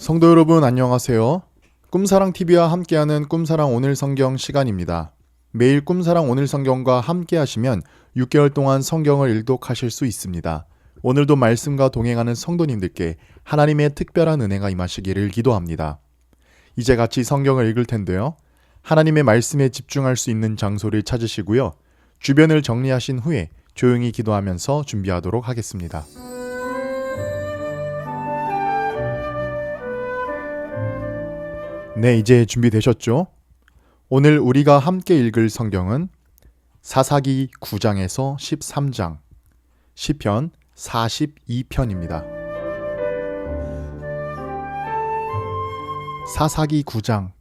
성도 여러분 안녕하세요. 꿈사랑TV와 함께하는 꿈사랑 오늘 성경 시간입니다. 매일 꿈사랑 오늘 성경과 함께 하시면 6개월 동안 성경을 일독하실 수 있습니다. 오늘도 말씀과 동행하는 성도님들께 하나님의 특별한 은혜가 임하시기를 기도합니다. 이제 같이 성경을 읽을 텐데요. 하나님의 말씀에 집중할 수 있는 장소를 찾으시고요. 주변을 정리하신 후에 조용히 기도하면서 준비하도록 하겠습니다. 네, 이제 준비되셨죠? 오늘 우리가 함께 읽을 성경은 사사기 9장에서 13장, 시편 42편입니다. 사사기 9장.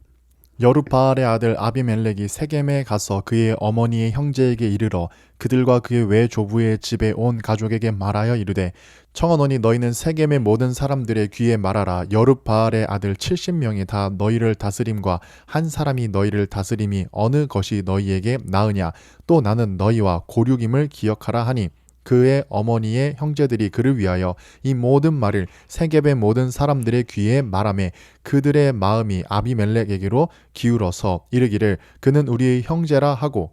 여룻바알의 아들 아비멜렉이 세겜에 가서 그의 어머니의 형제에게 이르러 그들과 그의 외조부의 집에 온 가족에게 말하여 이르되 청하노니 너희는 세겜의 모든 사람들의 귀에 말하라. 여룻바알의 아들 70명이 다 너희를 다스림과 한 사람이 너희를 다스림이 어느 것이 너희에게 나으냐. 또 나는 너희와 고륙임을 기억하라 하니 그의 어머니의 형제들이 그를 위하여 이 모든 말을 세겜의 모든 사람들의 귀에 말하매 그들의 마음이 아비멜렉에게로 기울어서 이르기를 그는 우리의 형제라 하고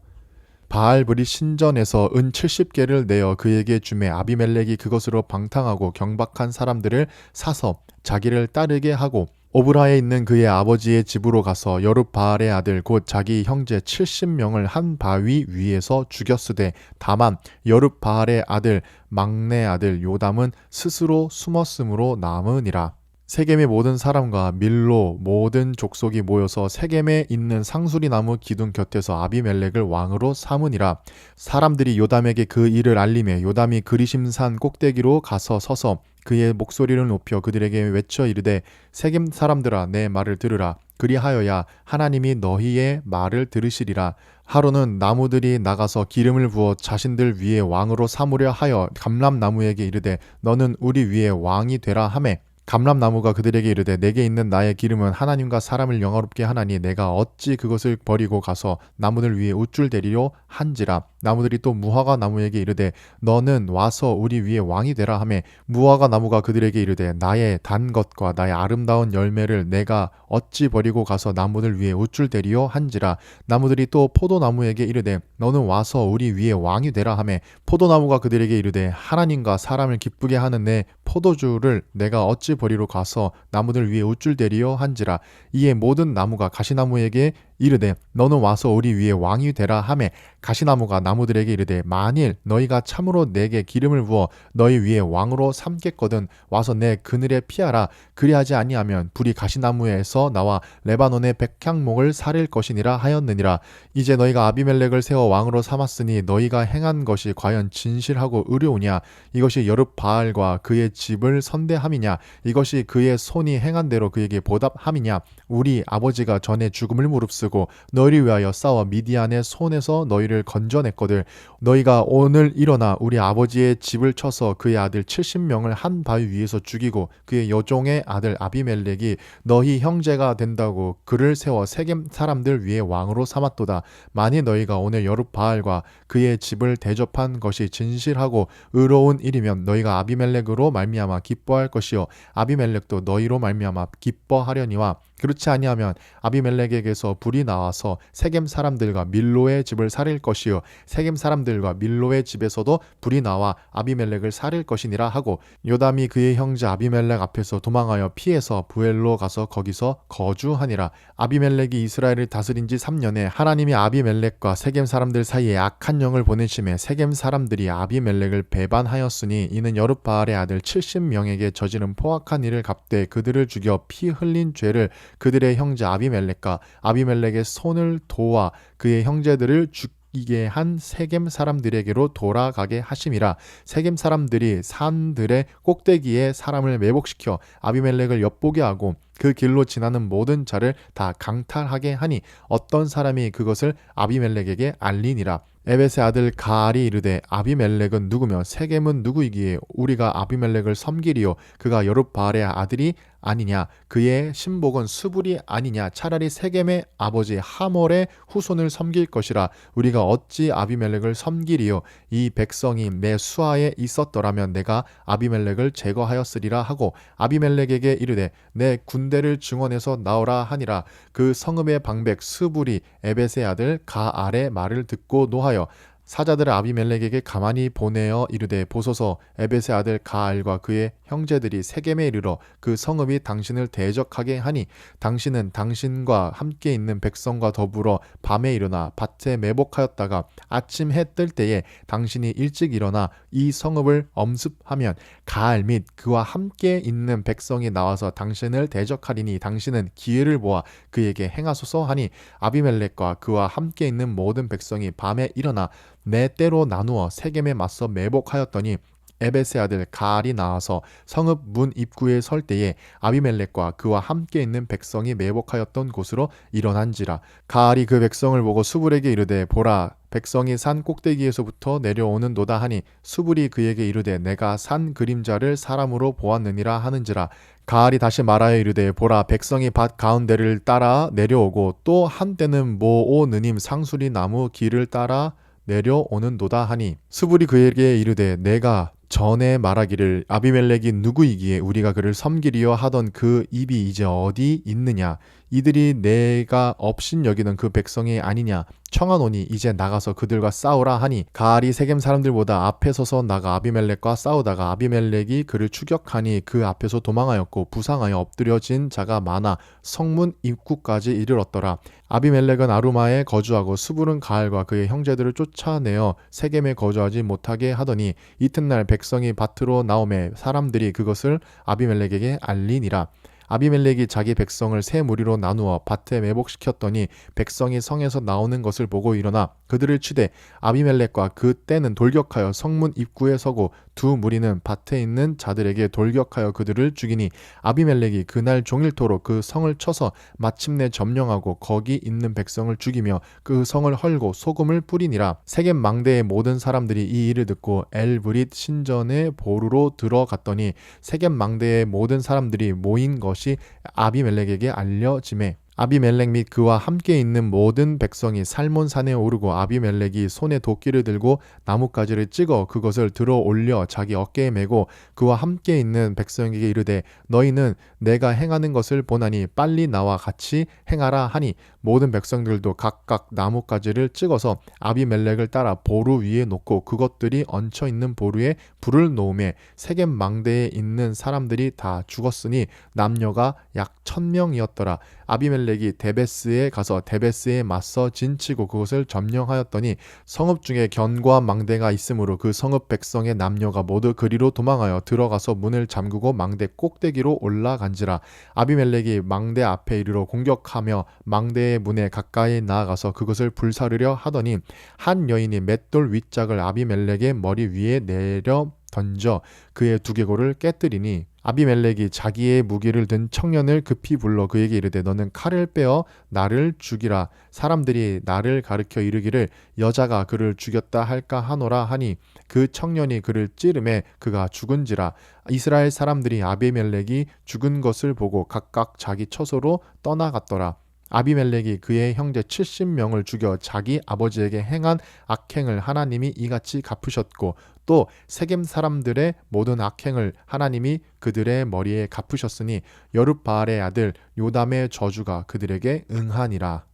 바알브리 신전에서 은 70개를 내어 그에게 주매 아비멜렉이 그것으로 방탕하고 경박한 사람들을 사서 자기를 따르게 하고 오브라에 있는 그의 아버지의 집으로 가서 여룻바알의 아들 곧 자기 형제 70명을 한 바위 위에서 죽였으되 다만 여룻바알의 아들 막내 아들 요담은 스스로 숨었으므로 남으니라. 세겜의 모든 사람과 밀로 모든 족속이 모여서 세겜에 있는 상수리 나무 기둥 곁에서 아비멜렉을 왕으로 삼으니라. 사람들이 요담에게 그 일을 알림해 요담이 그리심산 꼭대기로 가서 서서 그의 목소리를 높여 그들에게 외쳐 이르되 세겜 사람들아 내 말을 들으라. 그리하여야 하나님이 너희의 말을 들으시리라. 하루는 나무들이 나가서 기름을 부어 자신들 위에 왕으로 삼으려 하여 감람나무에게 이르되 너는 우리 위에 왕이 되라 하매 감람나무가 그들에게 이르되 내게 있는 나의 기름은 하나님과 사람을 영화롭게 하나니 내가 어찌 그것을 버리고 가서 나무들 위에 우쭐 대리려 한지라. 나무들이 또 무화과 나무에게 이르되 너는 와서 우리 위에 왕이 되라 하매 무화과 나무가 그들에게 이르되 나의 단 것과 나의 아름다운 열매를 내가 어찌 버리고 가서 나무들 위에 우쭐 대리려 한지라. 나무들이 또 포도나무에게 이르되 너는 와서 우리 위에 왕이 되라 하매 포도나무가 그들에게 이르되 하나님과 사람을 기쁘게 하는 내 포도주를 내가 어찌 버리러 가서 나무들 위에 우쭐 대리려 한지라. 이에 모든 나무가 가시나무에게 이르되 너는 와서 우리 위에 왕이 되라 하매 가시나무가 나무들에게 이르되 만일 너희가 참으로 내게 기름을 부어 너희 위에 왕으로 삼겠거든 와서 내 그늘에 피하라. 그리하지 아니하면 불이 가시나무에서 나와 레바논의 백향목을 사릴 것이니라 하였느니라. 이제 너희가 아비멜렉을 세워 왕으로 삼았으니 너희가 행한 것이 과연 진실하고 의로우냐. 이것이 여룻바알과 그의 집을 선대함이냐. 이것이 그의 손이 행한 대로 그에게 보답함이냐. 우리 아버지가 전에 죽음을 무릅쓰고 너희를 위하여 싸워 미디안의 손에서 너희를 건져냈거늘 너희가 오늘 일어나 우리 아버지의 집을 쳐서 그의 아들 70명을 한 바위 위에서 죽이고 그의 여종의 아들 아비멜렉이 너희 형제가 된다고 그를 세워 세겜 사람들 위에 왕으로 삼았도다. 만일 너희가 오늘 여룻바알과 그의 집을 대접한 것이 진실하고 의로운 일이면 너희가 아비멜렉으로 말미암아 기뻐할 것이요 아비멜렉도 너희로 말미암아 기뻐하려니와 그렇지 아니하면 아비멜렉에게서 불이 나와서 세겜 사람들과 밀로의 집을 살릴 것이요 세겜 사람들과 밀로의 집에서도 불이 나와 아비멜렉을 살릴 것이니라 하고 요담이 그의 형제 아비멜렉 앞에서 도망하여 피해서 부엘로 가서 거기서 거주하니라. 아비멜렉이 이스라엘을 다스린 지 3년에 하나님이 아비멜렉과 세겜 사람들 사이에 악한 영을 보내심에 세겜 사람들이 아비멜렉을 배반하였으니 이는 여룻바알의 아들 70명에게 저지른 포악한 일을 갚되 그들을 죽여 피 흘린 죄를 그들의 형제 아비멜렉과 아비멜렉의 손을 도와 그의 형제들을 죽이게 한 세겜 사람들에게로 돌아가게 하심이라. 세겜 사람들이 산들의 꼭대기에 사람을 매복시켜 아비멜렉을 엿보게 하고 그 길로 지나는 모든 자를 다 강탈하게 하니 어떤 사람이 그것을 아비멜렉에게 알리니라. 에벳의 아들 가알이 이르되 아비멜렉은 누구며 세겜은 누구이기에 우리가 아비멜렉을 섬기리요. 그가 여룻바알의 아들이 아니냐? 그의 신복은 수불이 아니냐? 차라리 세겜의 아버지 하몰의 후손을 섬길 것이라. 우리가 어찌 아비멜렉을 섬기리요? 이 백성이 내 수하에 있었더라면 내가 아비멜렉을 제거하였으리라 하고 아비멜렉에게 이르되 내 군대를 증원해서 나오라 하니라. 그 성읍의 방백 수불이 에벳의 아들 가알의 말을 듣고 노하여 사자들을 아비멜렉에게 가만히 보내어 이르되 보소서 에벳의 아들 가알과 그의 형제들이 세겜에 이르러 그 성읍이 당신을 대적하게 하니 당신은 당신과 함께 있는 백성과 더불어 밤에 일어나 밭에 매복하였다가 아침 해 뜰 때에 당신이 일찍 일어나 이 성읍을 엄습하면 가알 및 그와 함께 있는 백성이 나와서 당신을 대적하리니 당신은 기회를 보아 그에게 행하소서 하니 아비멜렉과 그와 함께 있는 모든 백성이 밤에 일어나 네 때로 나누어 세겜에 맞서 매복하였더니 에벳의 아들 가알이 나와서 성읍 문 입구에 설 때에 아비멜렉과 그와 함께 있는 백성이 매복하였던 곳으로 일어난지라. 가알이 그 백성을 보고 수불에게 이르되 보라 백성이 산 꼭대기에서부터 내려오는도다 하니 수불이 그에게 이르되 내가 산 그림자를 사람으로 보았느니라 하는지라. 가알이 다시 말하여 이르되 보라 백성이 밭 가운데를 따라 내려오고 또 한때는 모오느님 상수리 나무 길을 따라 내려오는도다 하니 수불이 그에게 이르되 내가 전에 말하기를 아비멜렉이 누구이기에 우리가 그를 섬기리여 하던 그 입이 이제 어디 있느냐? 이들이 내가 업신 여기는 그 백성이 아니냐? 청하노니 이제 나가서 그들과 싸우라 하니 가알이 세겜 사람들보다 앞에 서서 나가 아비멜렉과 싸우다가 아비멜렉이 그를 추격하니 그 앞에서 도망하였고 부상하여 엎드려진 자가 많아 성문 입구까지 이르렀더라. 아비멜렉은 아루마에 거주하고 수불은 가알과 그의 형제들을 쫓아내어 세겜에 거주하지 못하게 하더니 이튿날 백성이 밭으로 나오매 사람들이 그것을 아비멜렉에게 알리니라. 아비멜렉이 자기 백성을 세 무리로 나누어 밭에 매복시켰더니 백성이 성에서 나오는 것을 보고 일어나 그들을 치되 아비멜렉과 그 떼는 돌격하여 성문 입구에 서고 두 무리는 밭에 있는 자들에게 돌격하여 그들을 죽이니 아비멜렉이 그날 종일토록 그 성을 쳐서 마침내 점령하고 거기 있는 백성을 죽이며 그 성을 헐고 소금을 뿌리니라. 세겜 망대의 모든 사람들이 이 일을 듣고 엘브릿 신전의 보루로 들어갔더니 세겜 망대의 모든 사람들이 모인 것이 아비멜렉에게 알려지매 아비멜렉 및 그와 함께 있는 모든 백성이 살몬산에 오르고 아비멜렉이 손에 도끼를 들고 나뭇가지를 찍어 그것을 들어 올려 자기 어깨에 메고 그와 함께 있는 백성에게 이르되 너희는 내가 행하는 것을 보나니 빨리 나와 같이 행하라 하니 모든 백성들도 각각 나뭇가지를 찍어서 아비멜렉을 따라 보루 위에 놓고 그것들이 얹혀 있는 보루에 불을 놓음에 세겜 망대에 있는 사람들이 다 죽었으니 남녀가 약 1000명이었더라. 아비멜렉이 데베스에 가서 데베스에 맞서 진치고 그것을 점령하였더니 성읍 중에 견고한 망대가 있으므로 그 성읍 백성의 남녀가 모두 그리로 도망하여 들어가서 문을 잠그고 망대 꼭대기로 올라간지라. 아비멜렉이 망대 앞에 이르러 공격하며 망대의 문에 가까이 나아가서 그것을 불사르려 하더니 한 여인이 맷돌 윗짝을 아비멜렉의 머리 위에 내려 던져 그의 두개골을 깨뜨리니 아비멜렉이 자기의 무기를 든 청년을 급히 불러 그에게 이르되 너는 칼을 빼어 나를 죽이라. 사람들이 나를 가르쳐 이르기를 여자가 그를 죽였다 할까 하노라 하니 그 청년이 그를 찌르매 그가 죽은지라. 이스라엘 사람들이 아비멜렉이 죽은 것을 보고 각각 자기 처소로 떠나갔더라. 아비멜렉이 그의 형제 70명을 죽여 자기 아버지에게 행한 악행을 하나님이 이같이 갚으셨고 또 세겜 사람들의 모든 악행을 하나님이 그들의 머리에 갚으셨으니 여룻바알의 아들 요담의 저주가 그들에게 응하니라.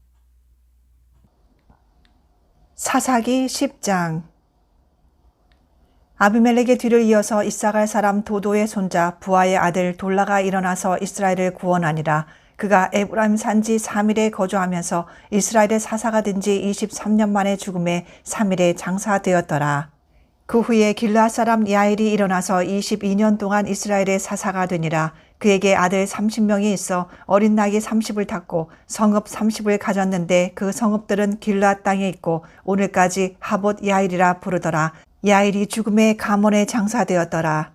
사사기 10장. 아비멜렉의 뒤를 이어서 이사갈 사람 도도의 손자 부하의 아들 돌라가 일어나서 이스라엘을 구원하니라. 그가 에브라임 산지 3일에 거주하면서 이스라엘의 사사가 된 지 23년 만에 죽음에 3일에 장사되었더라. 그 후에 길르앗 사람 야일이 일어나서 22년 동안 이스라엘의 사사가 되니라. 그에게 아들 30명이 있어 어린 낙이 30을 탔고 성읍 30을 가졌는데 그 성읍들은 길르앗 땅에 있고 오늘까지 하봇 야일이라 부르더라. 야일이 죽음의 가문에 장사되었더라.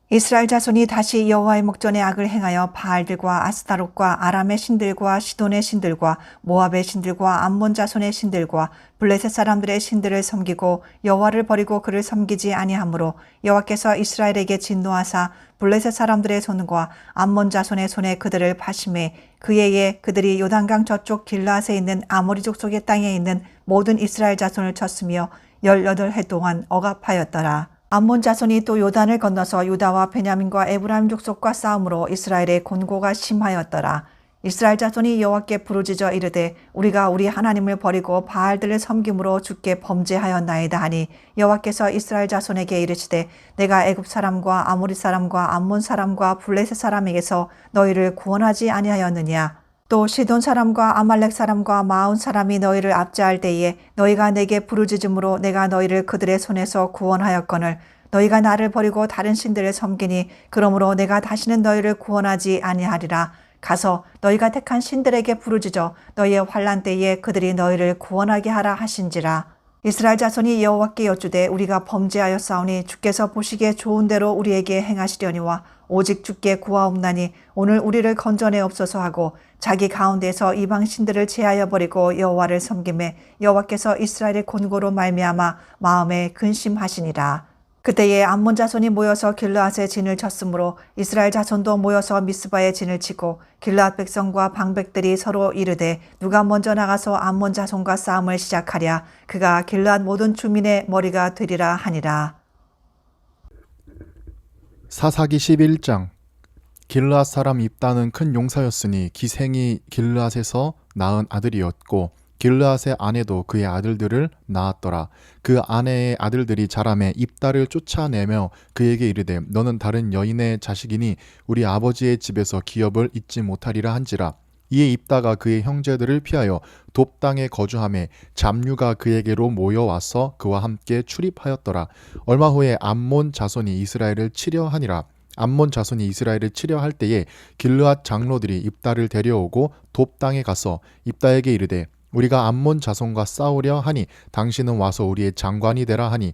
이스라엘 자손이 다시 여호와의 목전에 악을 행하여 바알들과 아스타롯과 아람의 신들과 시돈의 신들과 모압의 신들과 암몬 자손의 신들과 블레셋 사람들의 신들을 섬기고 여호와를 버리고 그를 섬기지 아니하므로 여호와께서 이스라엘에게 진노하사 블레셋 사람들의 손과 암몬 자손의 손에 그들을 파심해 그해에 그들이 요단강 저쪽 길르앗에 있는 아모리 족속의 땅에 있는 모든 이스라엘 자손을 쳤으며 18해 동안 억압하였더라. 암몬 자손이 또 요단을 건너서 유다와 베냐민과 에브라임 족속과 싸움으로 이스라엘의 곤고가 심하였더라. 이스라엘 자손이 여호와께 부르짖어 이르되 우리가 우리 하나님을 버리고 바알들을 섬김으로 주께 범죄하였나이다 하니 여호와께서 이스라엘 자손에게 이르시되 내가 애굽 사람과 아모리 사람과 암몬 사람과 블레셋 사람에게서 너희를 구원하지 아니하였느냐. 또 시돈 사람과 아말렉 사람과 마온 사람이 너희를 압제할 때에 너희가 내게 부르짖음으로 내가 너희를 그들의 손에서 구원하였거늘 너희가 나를 버리고 다른 신들을 섬기니 그러므로 내가 다시는 너희를 구원하지 아니하리라. 가서 너희가 택한 신들에게 부르짖어 너희의 환난 때에 그들이 너희를 구원하게 하라 하신지라. 이스라엘 자손이 여호와께 여쭈되 우리가 범죄하였사오니 주께서 보시기에 좋은 대로 우리에게 행하시려니와 오직 주께 구하옵나니 오늘 우리를 건져내옵소서 하고 자기 가운데서 이방 신들을 제하여 버리고 여호와를 섬김에 여호와께서 이스라엘의 곤고로 말미암아 마음에 근심하시니라. 그때에 암몬 자손이 모여서 길르앗에 진을 쳤으므로 이스라엘 자손도 모여서 미스바에 진을 치고 길르앗 백성과 방백들이 서로 이르되 누가 먼저 나가서 암몬 자손과 싸움을 시작하랴. 그가 길르앗 모든 주민의 머리가 되리라 하니라. 사사기 11장. 길르앗 사람 입다는 큰 용사였으니 기생이 길르앗에서 낳은 아들이었고 길르앗의 아내도 그의 아들들을 낳았더라. 그 아내의 아들들이 자라매 입다를 쫓아내며 그에게 이르되 너는 다른 여인의 자식이니 우리 아버지의 집에서 기업을 잊지 못하리라 한지라. 이에 입다가 그의 형제들을 피하여 돕 땅에 거주하매 잡류가 그에게로 모여와서 그와 함께 출입하였더라. 얼마 후에 암몬 자손이 이스라엘을 치려 하니라. 암몬 자손이 이스라엘을 치려 할 때에 길르앗 장로들이 입다를 데려오고 돕 땅에 가서 입다에게 이르되 우리가 암몬 자손과 싸우려 하니 당신은 와서 우리의 장관이 되라 하니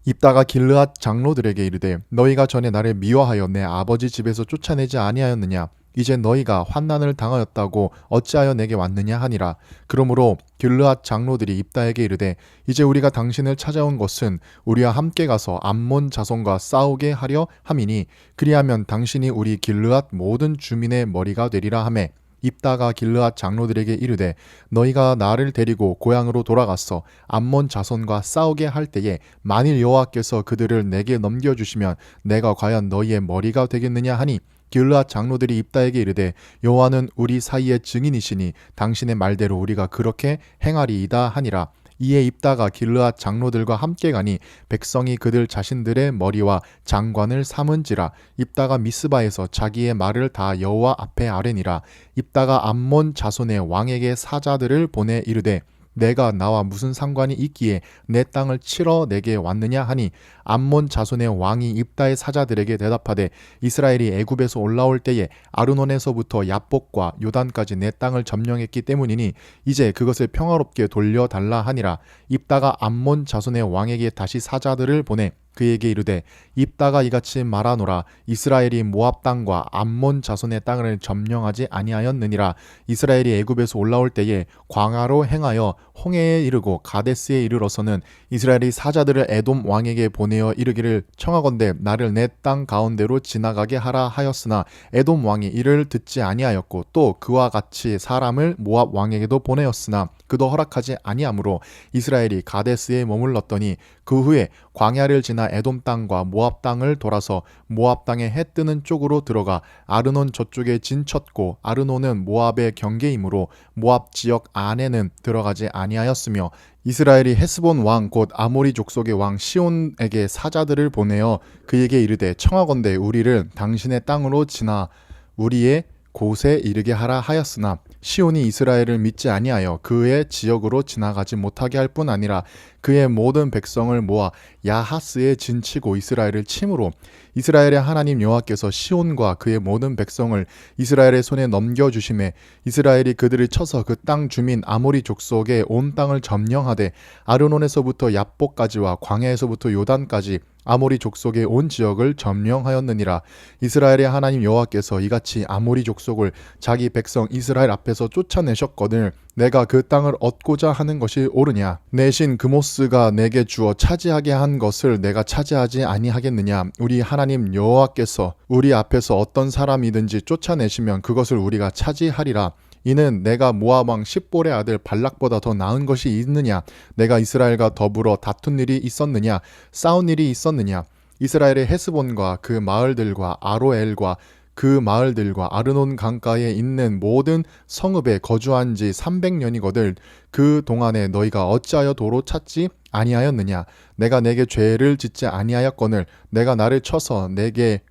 입다가 길르앗 장로들에게 이르되 너희가 전에 나를 미워하여 내 아버지 집에서 쫓아내지 아니하였느냐. 이제 너희가 환난을 당하였다고 어찌하여 내게 왔느냐 하니라. 그러므로 길르앗 장로들이 입다에게 이르되 이제 우리가 당신을 찾아온 것은 우리와 함께 가서 암몬 자손과 싸우게 하려 함이니 그리하면 당신이 우리 길르앗 모든 주민의 머리가 되리라 하매 입다가 길르앗 장로들에게 이르되 너희가 나를 데리고 고향으로 돌아가서 암몬 자손과 싸우게 할 때에 만일 여호와께서 그들을 내게 넘겨주시면 내가 과연 너희의 머리가 되겠느냐 하니 길르앗 장로들이 입다에게 이르되 여호와는 우리 사이의 증인이시니 당신의 말대로 우리가 그렇게 행하리이다 하니라. 이에 입다가 길르앗 장로들과 함께 가니 백성이 그들 자신들의 머리와 장관을 삼은지라. 입다가 미스바에서 자기의 말을 다 여호와 앞에 아뢰니라. 입다가 암몬 자손의 왕에게 사자들을 보내 이르되 내가 나와 무슨 상관이 있기에 내 땅을 치러 내게 왔느냐 하니 암몬 자손의 왕이 입다의 사자들에게 대답하되 이스라엘이 애굽에서 올라올 때에 아르논에서부터 야복과 요단까지 내 땅을 점령했기 때문이니 이제 그것을 평화롭게 돌려달라 하니라. 입다가 암몬 자손의 왕에게 다시 사자들을 보내 그에게 이르되 입다가 이같이 말하노라. 이스라엘이 모압 땅과 암몬 자손의 땅을 점령하지 아니하였느니라. 이스라엘이 애굽에서 올라올 때에 광야로 행하여 홍해에 이르고 가데스에 이르러서는 이스라엘이 사자들을 에돔 왕에게 보내어 이르기를 청하건대 나를 내 땅 가운데로 지나가게 하라 하였으나 에돔 왕이 이를 듣지 아니하였고 또 그와 같이 사람을 모압 왕에게도 보내었으나 그도 허락하지 아니하므로 이스라엘이 가데스에 머물렀더니 그 후에 광야를 지나 에돔 땅과 모압 땅을 돌아서 모압 땅에 해 뜨는 쪽으로 들어가 아르논 저쪽에 진쳤고 아르논은 모압의 경계이므로 모압 지역 안에는 들어가지 아니하였으며 이스라엘이 헤스본 왕 곧 아모리 족속의 왕 시온에게 사자들을 보내어 그에게 이르되 청하건대 우리를 당신의 땅으로 지나 우리의 곳에 이르게 하라 하였으나 시온이 이스라엘을 믿지 아니하여 그의 지역으로 지나가지 못하게 할 뿐 아니라 그의 모든 백성을 모아 야하스에 진치고 이스라엘을 침으로 이스라엘의 하나님 여호와께서 시온과 그의 모든 백성을 이스라엘의 손에 넘겨주심에 이스라엘이 그들을 쳐서 그 땅 주민 아모리 족속의 온 땅을 점령하되 아르논에서부터 야복까지와 광야에서부터 요단까지 아모리 족속의 온 지역을 점령하였느니라. 이스라엘의 하나님 여호와께서 이같이 아모리 족속을 자기 백성 이스라엘 앞에서 쫓아내셨거늘 내가 그 땅을 얻고자 하는 것이 옳으냐? 내 신 그모스가 내게 주어 차지하게 한 것을 내가 차지하지 아니하겠느냐? 우리 하나님 여호와께서 우리 앞에서 어떤 사람이든지 쫓아내시면 그것을 우리가 차지하리라. 이는 내가 모압 왕 십볼의 아들 발락보다 더 나은 것이 있느냐? 내가 이스라엘과 더불어 다툰 일이 있었느냐? 싸운 일이 있었느냐? 이스라엘의 헤스본과 그 마을들과 아로엘과 그 마을들과 아르논 강가에 있는 모든 성읍에 거주한 지 300년이거늘 그 동안에 너희가 어찌하여 도로 찾지 아니하였느냐? 내가 내게 죄를 짓지 아니하였거늘 내가 나를 쳐서 내게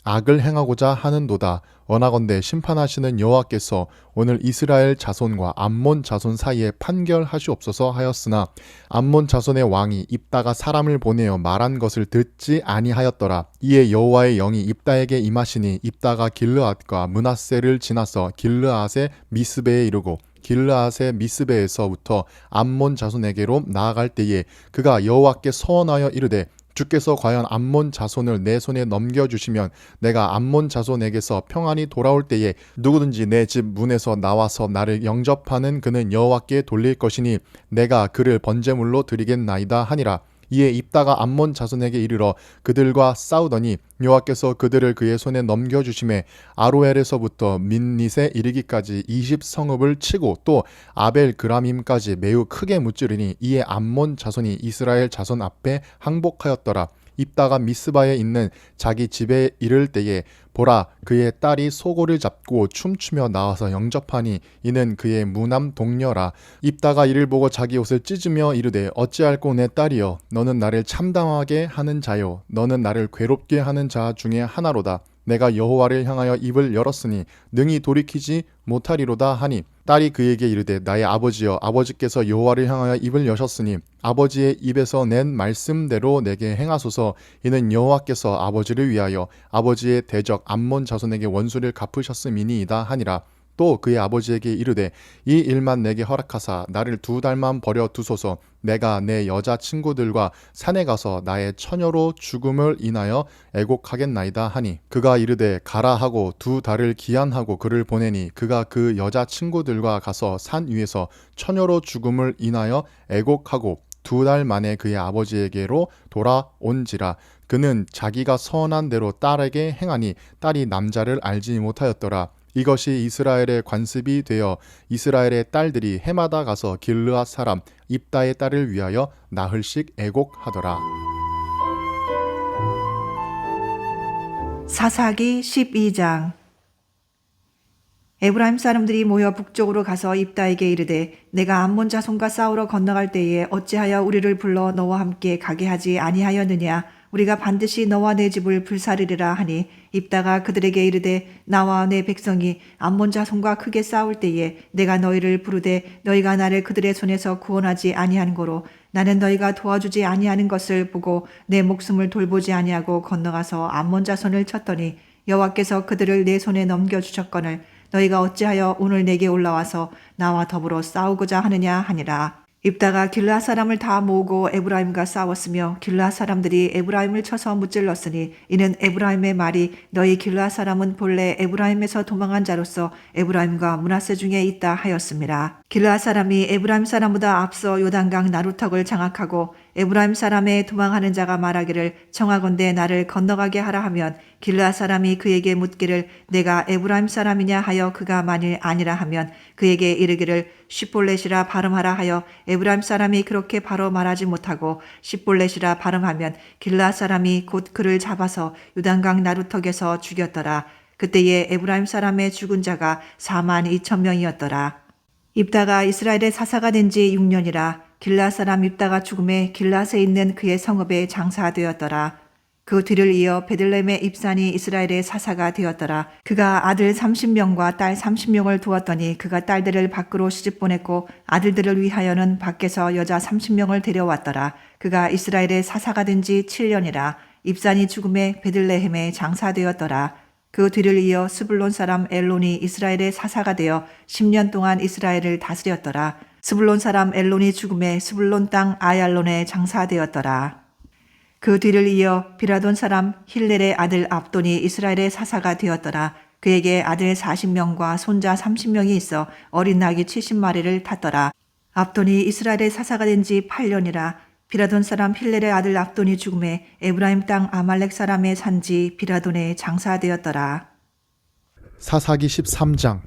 악을 행하고자 하는도다. 원하건대 심판하시는 여호와께서 오늘 이스라엘 자손과 암몬 자손 사이에 판결하시옵소서 하였으나 암몬 자손의 왕이 입다가 사람을 보내어 말한 것을 듣지 아니하였더라. 이에 여호와의 영이 입다에게 임하시니 입다가 길르앗과 므낫세를 지나서 길르앗의 미스베에 이르고 길르앗의 미스베에서부터 암몬 자손에게로 나아갈 때에 그가 여호와께 서원하여 이르되 주께서 과연 암몬 자손을 내 손에 넘겨주시면 내가 암몬 자손에게서 평안히 돌아올 때에 누구든지 내 집 문에서 나와서 나를 영접하는 그는 여호와께 돌릴 것이니 내가 그를 번제물로 드리겠나이다 하니라. 이에 입다가 암몬 자손에게 이르러 그들과 싸우더니 여호와께서 그들을 그의 손에 넘겨주심에 아로엘에서부터 민닛에 이르기까지 20성읍을 치고 또 아벨 그라밈까지 매우 크게 무찌르니 이에 암몬 자손이 이스라엘 자손 앞에 항복하였더라. 입다가 미스바에 있는 자기 집에 이를 때에 보라 그의 딸이 소고를 잡고 춤추며 나와서 영접하니 이는 그의 무남 동녀라. 입다가 이를 보고 자기 옷을 찢으며 이르되 어찌할꼬 내 딸이여 너는 나를 참담하게 하는 자요 너는 나를 괴롭게 하는 자 중에 하나로다. 내가 여호와를 향하여 입을 열었으니 능히 돌이키지 못하리로다 하니 딸이 그에게 이르되 나의 아버지여 아버지께서 여호와를 향하여 입을 여셨으니 아버지의 입에서 낸 말씀대로 내게 행하소서. 이는 여호와께서 아버지를 위하여 아버지의 대적 암몬 자손에게 원수를 갚으셨음이니이다 하니라. 또 그의 아버지에게 이르되 이 일만 내게 허락하사 나를 2달만 버려 두소서. 내가 내 여자 친구들과 산에 가서 나의 처녀로 죽음을 인하여 애곡하겠나이다 하니 그가 이르되 가라 하고 2달을 기한하고 그를 보내니 그가 그 여자 친구들과 가서 산 위에서 처녀로 죽음을 인하여 애곡하고 2달 만에 그의 아버지에게로 돌아온지라. 그는 자기가 선한 대로 딸에게 행하니 딸이 남자를 알지 못하였더라. 이것이 이스라엘의 관습이 되어 이스라엘의 딸들이 해마다 가서 길르앗 사람 입다의 딸을 위하여 나흘씩 애곡하더라. 사사기 12장. 에브라임 사람들이 모여 북쪽으로 가서 입다에게 이르되 내가 암몬 자손과 싸우러 건너갈 때에 어찌하여 우리를 불러 너와 함께 가게 하지 아니하였느냐? 우리가 반드시 너와 내 집을 불사르리라 하니 입다가 그들에게 이르되 나와 내 백성이 암몬 자손과 크게 싸울 때에 내가 너희를 부르되 너희가 나를 그들의 손에서 구원하지 아니한 고로 나는 너희가 도와주지 아니하는 것을 보고 내 목숨을 돌보지 아니하고 건너가서 암몬 자손을 쳤더니 여호와께서 그들을 내 손에 넘겨주셨거늘 너희가 어찌하여 오늘 내게 올라와서 나와 더불어 싸우고자 하느냐 하니라. 입다가 길르앗 사람을 다 모으고 에브라임과 싸웠으며 길르앗 사람들이 에브라임을 쳐서 무찔렀으니 이는 에브라임의 말이 너희 길르앗 사람은 본래 에브라임에서 도망한 자로서 에브라임과 므낫세 중에 있다 하였습니다. 길르앗 사람이 에브라임 사람보다 앞서 요단강 나루턱을 장악하고 에브라임 사람의 도망하는 자가 말하기를 청하건대 나를 건너가게 하라 하면 길르앗 사람이 그에게 묻기를 내가 에브라임 사람이냐 하여 그가 만일 아니라 하면 그에게 이르기를 시볼렛이라 발음하라 하여 에브라임 사람이 그렇게 바로 말하지 못하고 시볼렛이라 발음하면 길르앗 사람이 곧 그를 잡아서 요단강 나루턱에서 죽였더라. 그때에 에브라임 사람의 죽은 자가 42,000명이었더라. 입다가 이스라엘의 사사가 된 지 6년이라 길르앗 사람 입다가 죽음에 길르앗에 있는 그의 성읍에 장사되었더라. 그 뒤를 이어 베들레헴의 입산이 이스라엘의 사사가 되었더라. 그가 아들 30명과 딸 30명을 두었더니 그가 딸들을 밖으로 시집보냈고 아들들을 위하여는 밖에서 여자 30명을 데려왔더라. 그가 이스라엘의 사사가 된 지 7년이라 입산이 죽음에 베들레헴에 장사되었더라. 그 뒤를 이어 스불론 사람 엘론이 이스라엘의 사사가 되어 10년 동안 이스라엘을 다스렸더라. 스불론 사람 엘론이 죽음에 스불론 땅 아얄론에 장사되었더라. 그 뒤를 이어 비라돈 사람 힐렐의 아들 압돈이 이스라엘의 사사가 되었더라. 그에게 아들 40명과 손자 30명이 있어 어린 나귀 70마리를 탔더라. 압돈이 이스라엘의 사사가 된 지 8년이라. 비라돈 사람 힐렐의 아들 압돈이 죽음에 에브라임 땅 아말렉 사람의 산지 비라돈에 장사되었더라. 사사기 13장.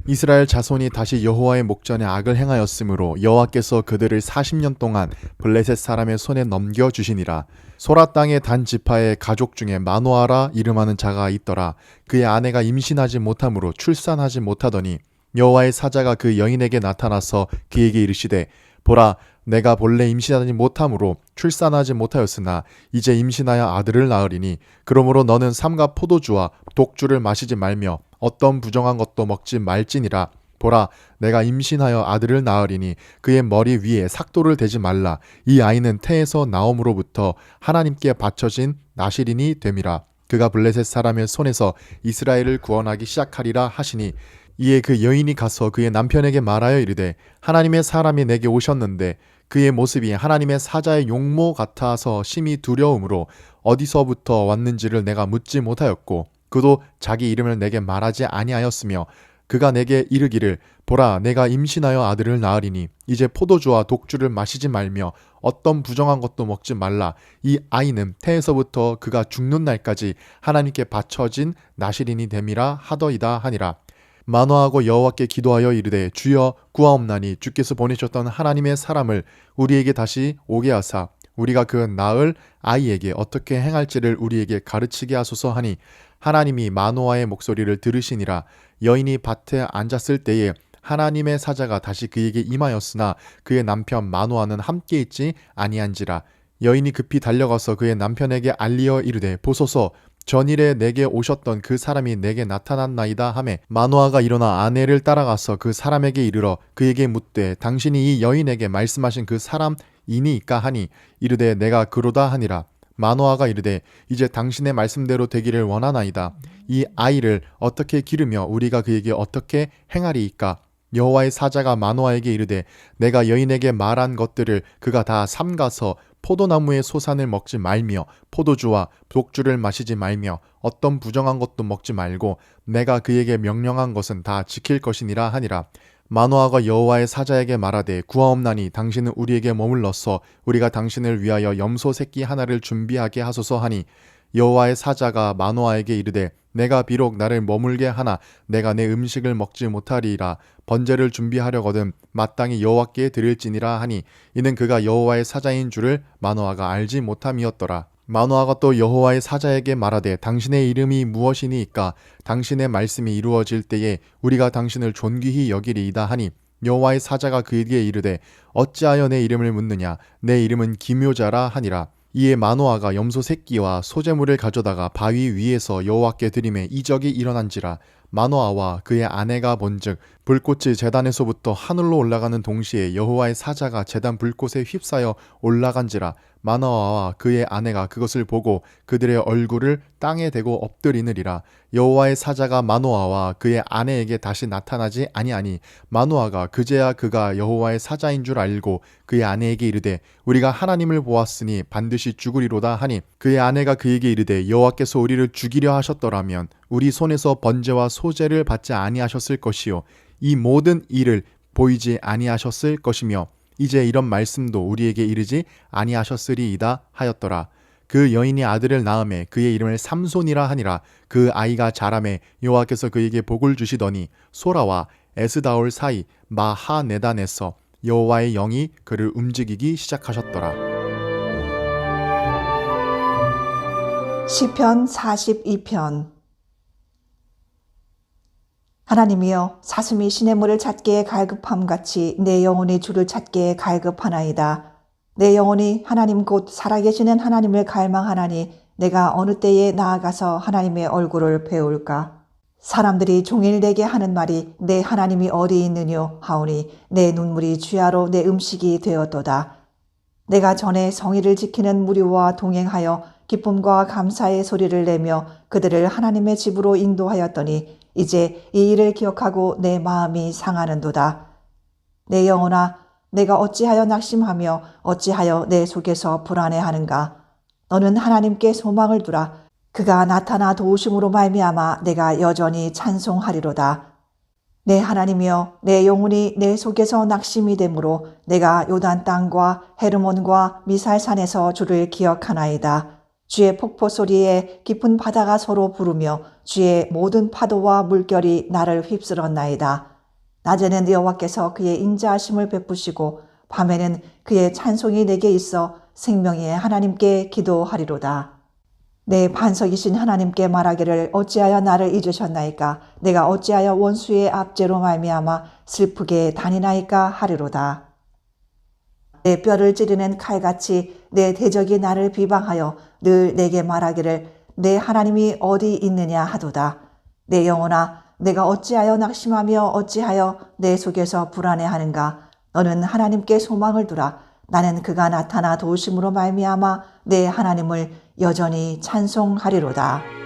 이스라엘 자손이 다시 여호와의 목전에 악을 행하였으므로 여호와께서 그들을 40년 동안 블레셋 사람의 손에 넘겨주시니라. 소라 땅의 단 지파의 가족 중에 마노아라 이름하는 자가 있더라. 그의 아내가 임신하지 못하므로 출산하지 못하더니 여호와의 사자가 그 여인에게 나타나서 그에게 이르시되 보라, 내가 본래 임신하지 못하므로 출산하지 못하였으나 이제 임신하여 아들을 낳으리니 그러므로 너는 삼가 포도주와 독주를 마시지 말며 어떤 부정한 것도 먹지 말지니라. 보라, 내가 임신하여 아들을 낳으리니 그의 머리 위에 삭도를 대지 말라. 이 아이는 태에서 나옴으로부터 하나님께 바쳐진 나실인이 됨이라. 그가 블레셋 사람의 손에서 이스라엘을 구원하기 시작하리라 하시니 이에 그 여인이 가서 그의 남편에게 말하여 이르되 하나님의 사람이 내게 오셨는데 그의 모습이 하나님의 사자의 용모 같아서 심히 두려움으로 어디서부터 왔는지를 내가 묻지 못하였고 그도 자기 이름을 내게 말하지 아니하였으며 그가 내게 이르기를 보라, 내가 임신하여 아들을 낳으리니 이제 포도주와 독주를 마시지 말며 어떤 부정한 것도 먹지 말라. 이 아이는 태에서부터 그가 죽는 날까지 하나님께 바쳐진 나실인이 됨이라 하더이다 하니라. 만화하고 여호와께 기도하여 이르되 주여 구하옵나니 주께서 보내셨던 하나님의 사람을 우리에게 다시 오게 하사 우리가 그 낳을 아이에게 어떻게 행할지를 우리에게 가르치게 하소서 하니 하나님이 마노아의 목소리를 들으시니라. 여인이 밭에 앉았을 때에 하나님의 사자가 다시 그에게 임하였으나 그의 남편 마노아는 함께 있지 아니한지라. 여인이 급히 달려가서 그의 남편에게 알리어 이르되 보소서, 전일에 내게 오셨던 그 사람이 내게 나타났나이다 하매 마노아가 일어나 아내를 따라가서 그 사람에게 이르러 그에게 묻되 당신이 이 여인에게 말씀하신 그 사람이니까 하니 이르되 내가 그로다 하니라. 마노아가 이르되 이제 당신의 말씀대로 되기를 원하나이다. 이 아이를 어떻게 기르며 우리가 그에게 어떻게 행하리이까? 여호와의 사자가 마노아에게 이르되 내가 여인에게 말한 것들을 그가 다 삼가서 포도나무의 소산을 먹지 말며 포도주와 독주를 마시지 말며 어떤 부정한 것도 먹지 말고 내가 그에게 명령한 것은 다 지킬 것이니라 하니라. 마노아가 여호와의 사자에게 말하되 구하옵나니 당신은 우리에게 머물러서 우리가 당신을 위하여 염소 새끼 하나를 준비하게 하소서 하니 여호와의 사자가 마노아에게 이르되 내가 비록 나를 머물게 하나 내가 내 음식을 먹지 못하리이라. 번제를 준비하려거든 마땅히 여호와께 드릴지니라 하니 이는 그가 여호와의 사자인 줄을 마노아가 알지 못함이었더라. 마노아가 또 여호와의 사자에게 말하되 당신의 이름이 무엇이니이까? 당신의 말씀이 이루어질 때에 우리가 당신을 존귀히 여기리이다 하니 여호와의 사자가 그에게 이르되 어찌하여 내 이름을 묻느냐? 내 이름은 기묘자라 하니라. 이에 마노아가 염소 새끼와 소재물을 가져다가 바위 위에서 여호와께 드리매 이적이 일어난지라. 마노아와 그의 아내가 본즉 불꽃이 제단에서부터 하늘로 올라가는 동시에 여호와의 사자가 제단 불꽃에 휩싸여 올라간지라. 마노아와 그의 아내가 그것을 보고 그들의 얼굴을 땅에 대고 엎드리느리라. 여호와의 사자가 마노아와 그의 아내에게 다시 나타나지 아니하니 마노아가 그제야 그가 여호와의 사자인 줄 알고 그의 아내에게 이르되 우리가 하나님을 보았으니 반드시 죽으리로다 하니 그의 아내가 그에게 이르되 여호와께서 우리를 죽이려 하셨더라면 우리 손에서 번제와 소제를 받지 아니하셨을 것이요 이 모든 일을 보이지 아니하셨을 것이며 이제 이런 말씀도 우리에게 이르지 아니하셨으리이다 하였더라. 그 여인이 아들을 낳음에 그의 이름을 삼손이라 하니라. 그 아이가 자라매 여호와께서 그에게 복을 주시더니 소라와 에스다올 사이 마하네단에서 여호와의 영이 그를 움직이기 시작하셨더라. 시편 42편. 하나님이여, 사슴이 시냇물을 찾기에 갈급함같이 내 영혼이 주를 찾기에 갈급하나이다. 내 영혼이 하나님 곧 살아계시는 하나님을 갈망하나니 내가 어느 때에 나아가서 하나님의 얼굴을 배울까? 사람들이 종일 내게 하는 말이 내 하나님이 어디 있느뇨 하오니 내 눈물이 주야로 내 음식이 되었도다. 내가 전에 성의를 지키는 무리와 동행하여 기쁨과 감사의 소리를 내며 그들을 하나님의 집으로 인도하였더니 이제 이 일을 기억하고 내 마음이 상하는도다. 내 영혼아, 내가 어찌하여 낙심하며 어찌하여 내 속에서 불안해하는가? 너는 하나님께 소망을 두라. 그가 나타나 도우심으로 말미암아 내가 여전히 찬송하리로다. 내 하나님이여, 내 영혼이 내 속에서 낙심이 되므로 내가 요단 땅과 헤르몬과 미살산에서 주를 기억하나이다. 주의 폭포 소리에 깊은 바다가 서로 부르며 주의 모든 파도와 물결이 나를 휩쓸었나이다. 낮에는 여호와께서 그의 인자하심을 베푸시고 밤에는 그의 찬송이 내게 있어 생명의 하나님께 기도하리로다. 내 반석이신 하나님께 말하기를 어찌하여 나를 잊으셨나이까? 내가 어찌하여 원수의 압제로 말미암아 슬프게 다니나이까 하리로다. 내 뼈를 찌르는 칼같이 내 대적이 나를 비방하여 늘 내게 말하기를 내 하나님이 어디 있느냐 하도다. 내 영혼아, 내가 어찌하여 낙심하며 어찌하여 내 속에서 불안해하는가? 너는 하나님께 소망을 두라. 나는 그가 나타나 도우심으로 말미암아 내 하나님을 여전히 찬송하리로다.